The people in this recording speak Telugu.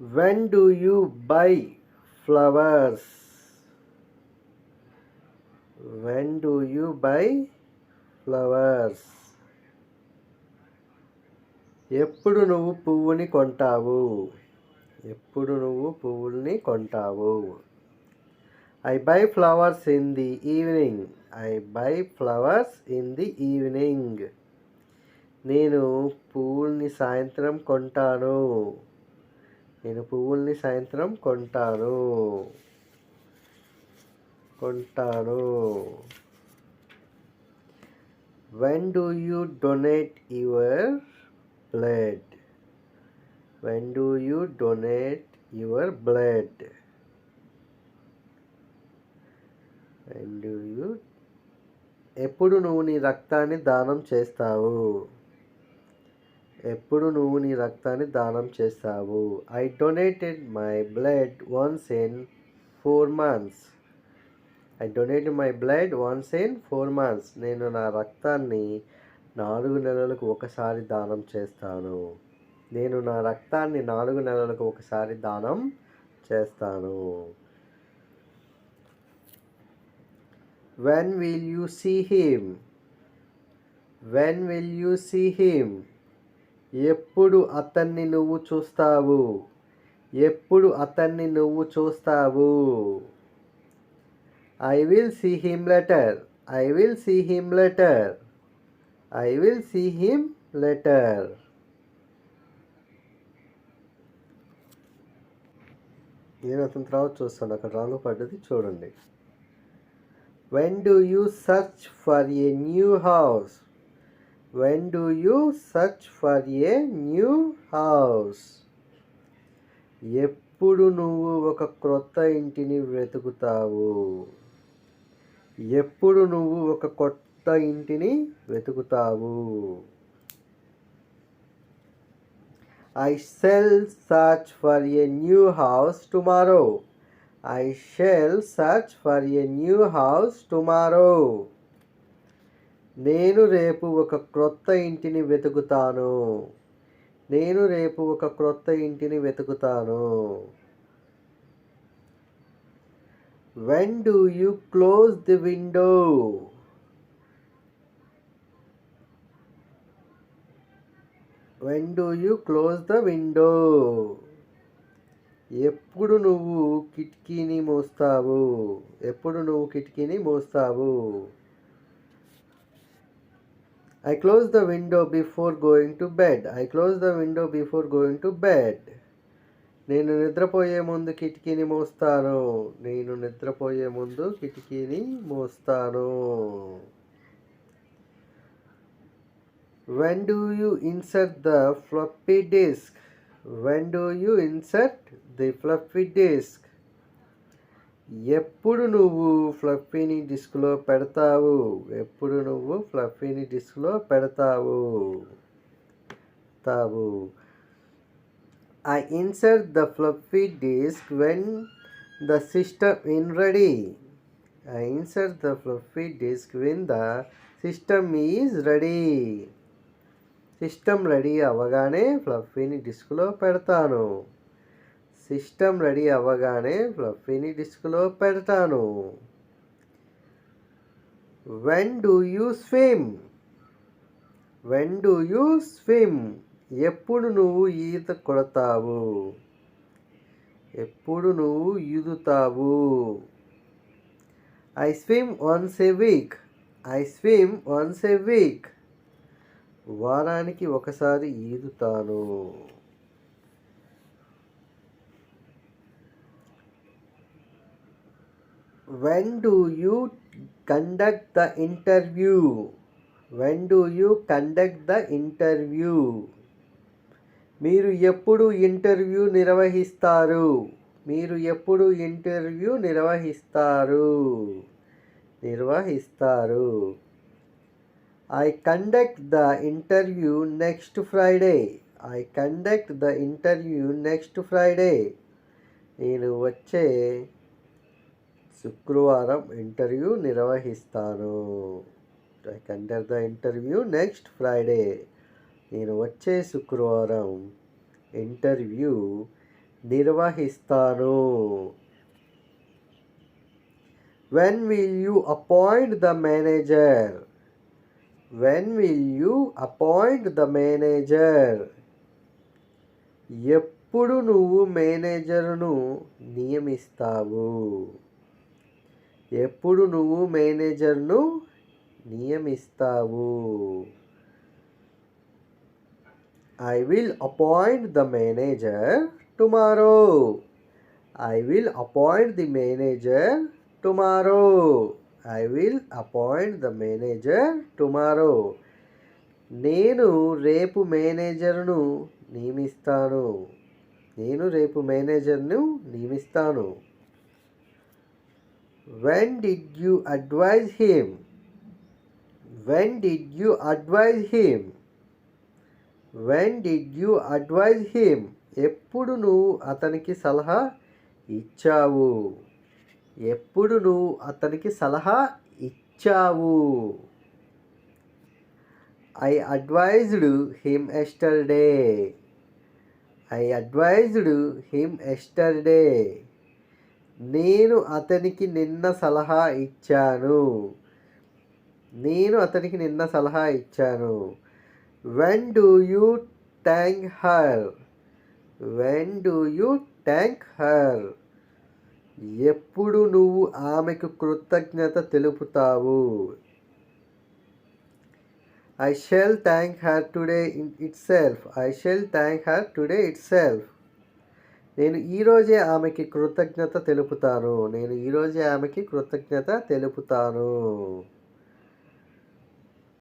When do you buy flowers? When do you buy flowers? ఎప్పుడు నువ్వు పువ్వుని కొంటావు? ఎప్పుడు నువ్వు పువ్వుల్ని కొంటావు? I buy flowers in the evening. I buy flowers in the evening. నేను పువ్వుల్ని సాయంత్రం కొంటాను. నేను పువ్వుల్ని సాయంత్రం కొంటాను. When do you donate your blood? When do you donate your blood? When do you ఎప్పుడు నువ్వు నీ రక్తాన్ని దానం చేస్తావు? ఎప్పుడు నువ్వు నీ రక్తాన్ని దానం చేస్తావు? I donated my blood once in 4 months. I donated my blood once in 4 months. నేను నా రక్తాన్ని 4 నెలలకు ఒకసారి దానం చేస్తాను. నేను నా రక్తాన్ని 4 నెలలకు ఒకసారి దానం చేస్తాను. When will you see him? When will you see him? ఎప్పుడు అతన్ని నువ్వు చూస్తావు? ఎప్పుడు అతన్ని నువ్వు చూస్తావు? I will see him later. I will see him later. I will see him later. నేను అతని తర్వాత చూస్తాను. అక్కడ రాంగ్ పడ్డది చూడండి. When do you search for a new house? When do you search for a new house? ఎప్పుడు నువ్వు ఒక క్రొత్త ఇంటిని వెతుకుతావు? ఎప్పుడు నువ్వు ఒక కొత్త ఇంటిని వెతుకుతావు? I shall search for a new house tomorrow. I shall search for a new house tomorrow. నేను రేపు ఒక క్రొత్త ఇంటిని వెతుకుతాను. నేను రేపు ఒక క్రొత్త ఇంటిని వెతుకుతాను. When do you close the window? When do you close the window? ఎప్పుడు నువ్వు కిటికీని మూస్తావు? ఎప్పుడు నువ్వు కిటికీని మూస్తావు? I close the window before going to bed. I close the window before going to bed. నేను నిద్రపోయే ముందు కిటికీని మూస్తాను. నేను నిద్రపోయే ముందు కిటికీని మూస్తాను. When do you insert the floppy disk? When do you insert the floppy disk? ఎప్పుడు నువ్వు ఫ్లఫీని డిస్క్లో పెడతావు? ఎప్పుడు నువ్వు ఫ్లఫీని డిస్క్లో పెడతావు? I insert the floppy disk when the system is ready. I insert the floppy disk when the system is ready. System ready అవ్వగానే ఫ్లఫీని డిస్క్లో పెడతాను. సిస్టమ్ రెడీ అవ్వగానే ఫ్లఫీని డిస్క్లో పెడతాను. When do you swim? When do you swim? ఎప్పుడు నువ్వు ఈత కొడతావు? ఎప్పుడు నువ్వు ఈదుతావు? I swim once a week. I swim once a week. వారానికి ఒకసారి ఈదుతాను. When do you conduct the interview? When do you conduct the interview? మీరు ఎప్పుడు ఇంటర్వ్యూ నిర్వహిస్తారు? మీరు ఎప్పుడు ఇంటర్వ్యూ నిర్వహిస్తారు? I conduct the interview next Friday. I conduct the interview next Friday. నేను వచ్చే శుక్రవారం ఇంటర్వ్యూ నిర్వహిస్తాను. I conduct the interview next Friday. నేను వచ్చే శుక్రవారం ఇంటర్వ్యూ నిర్వహిస్తాను. When will you appoint the manager? When will you appoint the manager? ఎప్పుడు నువ్వు మేనేజర్ను నియమిస్తావు? ఎప్పుడు నువ్వు మేనేజర్ను నియమిస్తావు? I will appoint the manager tomorrow. I will appoint the manager tomorrow. I will appoint the manager tomorrow. నేను రేపు మేనేజర్ను నియమిస్తాను. నేను రేపు మేనేజర్ను నియమిస్తాను. When did you advise him? When did you advise him? When did you advise him? ఎప్పుడు నువ్వు అతనికి సలహా ఇచ్చావు? ఎప్పుడు నువ్వు అతనికి సలహా ఇచ్చావు? I advised him yesterday. I advised him yesterday. నేను అతనికి నిన్న సలహా ఇచ్చాను. నేను అతనికి నిన్న సలహా ఇచ్చాను. When do you thank her? When do you thank her? ఎప్పుడు నువ్వు ఆమెకు కృతజ్ఞత తెలుపుతావు? I shall thank her today itself. I shall thank her today itself. నేను ఈరోజే ఆమెకి కృతజ్ఞత తెలుపుతాను. నేను ఈరోజే ఆమెకి కృతజ్ఞత తెలుపుతాను.